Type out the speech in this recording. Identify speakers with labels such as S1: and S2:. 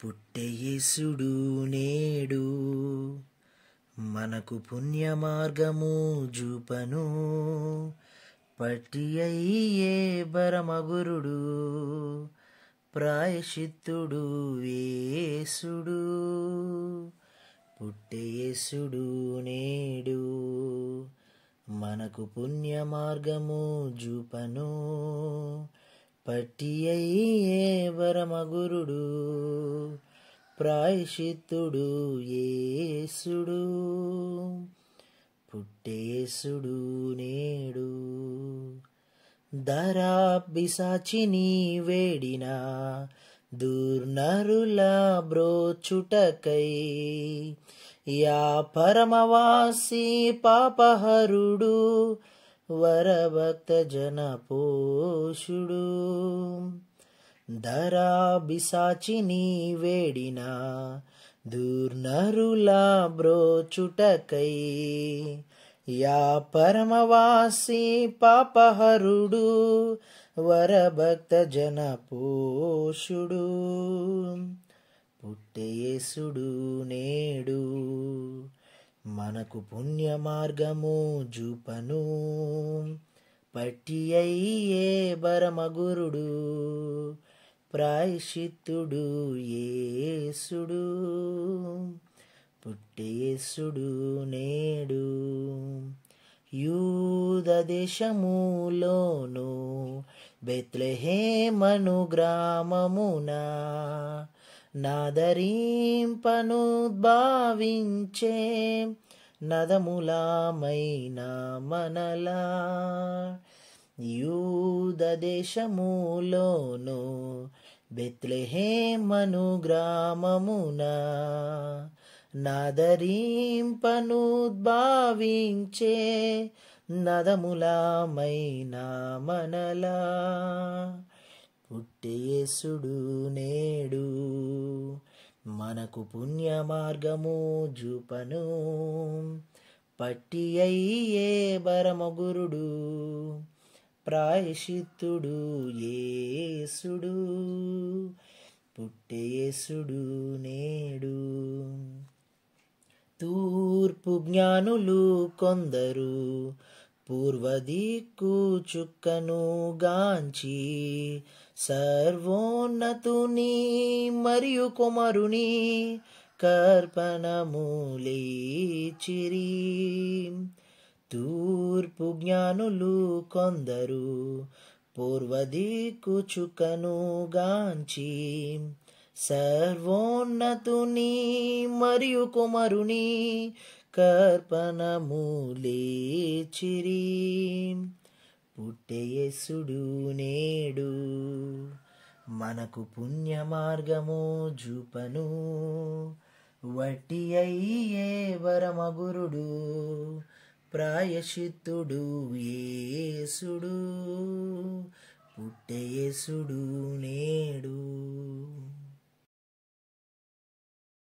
S1: పుట్టె యేసుడు నేడు మనకు పుణ్య మార్గము చూపను. పట్టి అయ్యే బరమగురుడు ప్రాయశ్చిత్తుడు యేసుడు. పుట్టె యేసుడు నేడు మనకు పుణ్య మార్గము చూపను. పట్టి అయ్యే బరమగురుడు ప్రాయశ్చిత్తుడు యేసుడు. పుట్టె యేసుడు నేడు ధరాభిసాచిని వేడిన దుర్నరుల బ్రోచుటకై యా పరమవాసి పాపహరుడు వరభక్త జన పోషుడు. ధరాభిసాచిని వేడిన దుర్నరుల బ్రోచుటకై యా పరమవాసి పాపహరుడు వరభక్త జన పోషుడు. పుట్టె యేసుడు నేడు మనకు పుణ్య మార్గము చూపను. పట్టి అయ్యే బరమగురుడు ప్రాయశ్చిత్తుడు యేసుడు. పుట్టె యేసుడు నేడు యూద దేశములోను బెత్లెహేమను గ్రామమున నాదరింపను భావించే నదములామైన మనలా. యూద దేశములోను బెత్లెహేమను గ్రామమున నాదరింపను భావించే నదములామైన మనలా. పుట్టె యేసుడు నేడు మనకు పుణ్య మార్గము చూపను. పట్టి అయ్యే బరమగురుడు ప్రాయశ్చిత్తుడు యేసుడు. పుట్టె యేసుడు నేడు తూర్పు జ్ఞానులు కొందరు పూర్వదిక్కు చుక్కను గాంచి సర్వోన్నతుని మరియు కుమారుని కర్పణములేచిరి. తూర్పు జ్ఞానులు కొందరు పూర్వదిక్కు చుక్కను గాంచి సర్వోన్నతుని మరియు కుమారుని కర్పణములేచిరి. పుట్టె యేసుడు నేడు మనకు పుణ్య మార్గము చూపను. వట్టి అయ్యే వరమగురుడు ప్రాయశ్చిత్తుడు యేసుడు. పుట్టె యేసుడు నేడు